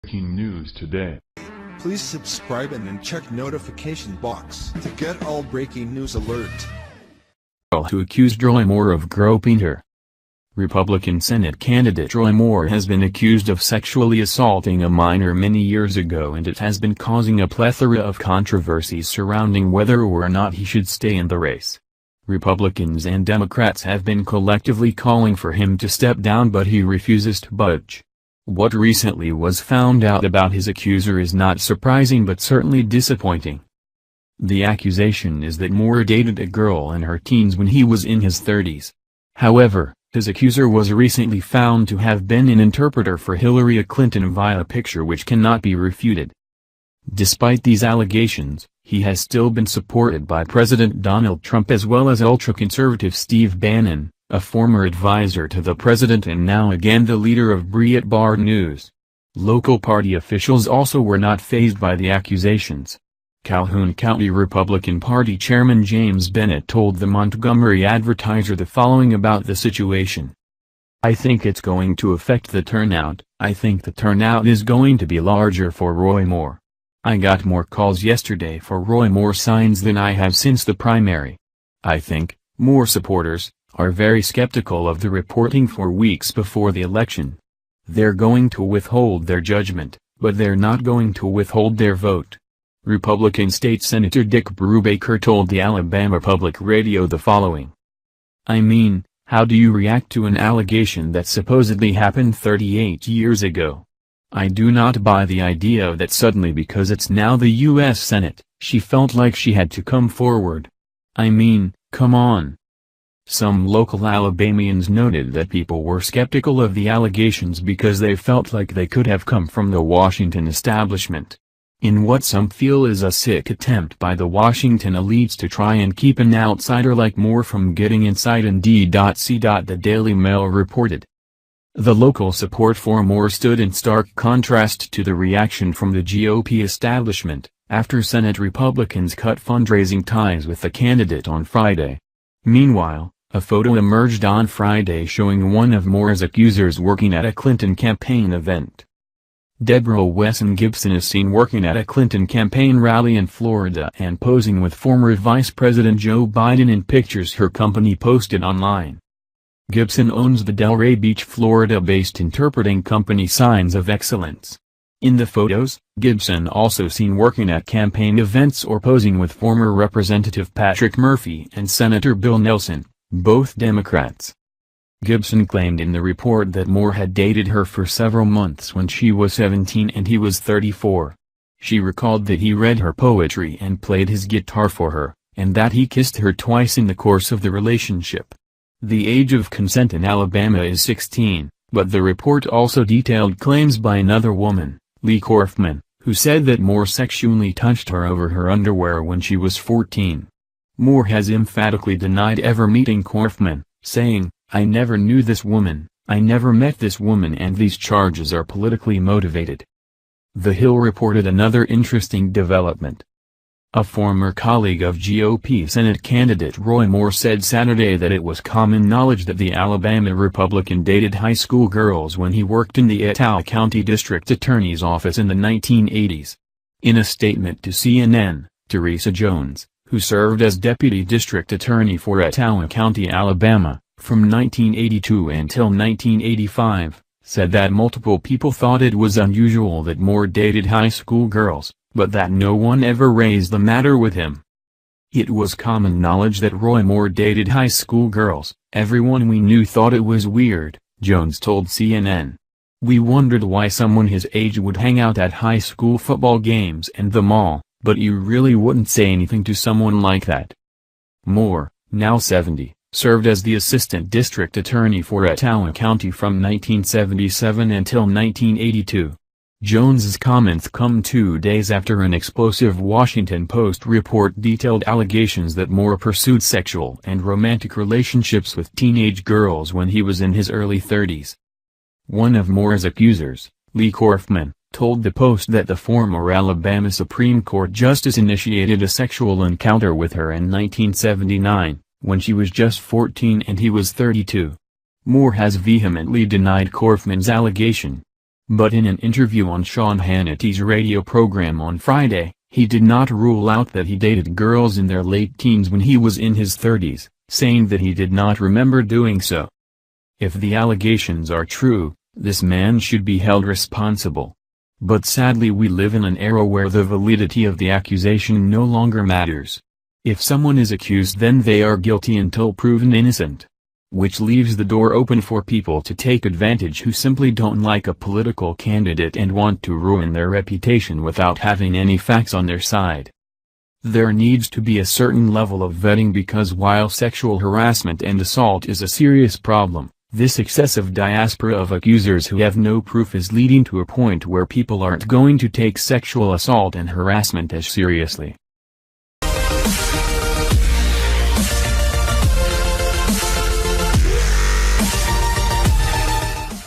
Breaking news today. Please subscribe and then check notification box to get all breaking news alert. Who accused Roy Moore of groping her. Republican Senate candidate Roy Moore has been accused of sexually assaulting a minor many years ago, and it has been causing a plethora of controversies surrounding whether or not he should stay in the race. Republicans and Democrats have been collectively calling for him to step down, but he refuses to budge. What recently was found out about his accuser is not surprising but certainly disappointing. The accusation is that Moore dated a girl in her teens when he was in his 30s. However, his accuser was recently found to have been an interpreter for Hillary Clinton via a picture which cannot be refuted. Despite these allegations, he has still been supported by President Donald Trump as well as ultra-conservative Steve Bannon, a former advisor to the president and now again the leader of Breitbart News. Local party officials also were not fazed by the accusations. Calhoun County Republican Party Chairman James Bennett told the Montgomery Advertiser the following about the situation. "I think it's going to affect the turnout. I think the turnout is going to be larger for Roy Moore. I got more calls yesterday for Roy Moore signs than I have since the primary. I think Moore supporters are very skeptical of the reporting for weeks before the election. They're going to withhold their judgment, but they're not going to withhold their vote." Republican State Senator Dick Brubaker told the Alabama Public Radio the following. "I mean, how do you react to an allegation that supposedly happened 38 years ago? I do not buy the idea that suddenly because it's now the U.S. Senate, she felt like she had to come forward. I mean, come on." Some local Alabamians noted that people were skeptical of the allegations because they felt like they could have come from the Washington establishment. In what some feel is a sick attempt by the Washington elites to try and keep an outsider like Moore from getting inside Indeed.c. The Daily Mail reported. The local support for Moore stood in stark contrast to the reaction from the GOP establishment, after Senate Republicans cut fundraising ties with the candidate on Friday. Meanwhile, a photo emerged on Friday showing one of Moore's accusers working at a Clinton campaign event. Deborah Wesson Gibson is seen working at a Clinton campaign rally in Florida and posing with former Vice President Joe Biden in pictures her company posted online. Gibson owns the Delray Beach, Florida-based interpreting company Signs of Excellence. In the photos, Gibson also seen working at campaign events or posing with former Representative Patrick Murphy and Senator Bill Nelson, both Democrats. Gibson claimed in the report that Moore had dated her for several months when she was 17 and he was 34. She recalled that he read her poetry and played his guitar for her, and that he kissed her twice in the course of the relationship. The age of consent in Alabama is 16, but the report also detailed claims by another woman, Lee Korfman, who said that Moore sexually touched her over her underwear when she was 14. Moore has emphatically denied ever meeting Korfman, saying, "I never knew this woman, I never met this woman, and these charges are politically motivated." The Hill reported another interesting development. A former colleague of GOP Senate candidate Roy Moore said Saturday that it was common knowledge that the Alabama Republican dated high school girls when he worked in the Etowah County District Attorney's Office in the 1980s. In a statement to CNN, Teresa Jones, who served as Deputy District Attorney for Etowah County, Alabama, from 1982 until 1985, said that multiple people thought it was unusual that Moore dated high school girls, but that no one ever raised the matter with him. "It was common knowledge that Roy Moore dated high school girls, everyone we knew thought it was weird," Jones told CNN. "We wondered why someone his age would hang out at high school football games and the mall, but you really wouldn't say anything to someone like that." Moore, now 70, served as the Assistant District Attorney for Etowah County from 1977 until 1982. Jones's comments come 2 days after an explosive Washington Post report detailed allegations that Moore pursued sexual and romantic relationships with teenage girls when he was in his early 30s. One of Moore's accusers, Lee Korfman, told the Post that the former Alabama Supreme Court justice initiated a sexual encounter with her in 1979, when she was just 14 and he was 32. Moore has vehemently denied Korfman's allegation. But in an interview on Sean Hannity's radio program on Friday, he did not rule out that he dated girls in their late teens when he was in his 30s, saying that he did not remember doing so. If the allegations are true, this man should be held responsible. But sadly we live in an era where the validity of the accusation no longer matters. If someone is accused, then they are guilty until proven innocent. Which leaves the door open for people to take advantage who simply don't like a political candidate and want to ruin their reputation without having any facts on their side. There needs to be a certain level of vetting because while sexual harassment and assault is a serious problem, this excessive diaspora of accusers who have no proof is leading to a point where people aren't going to take sexual assault and harassment as seriously.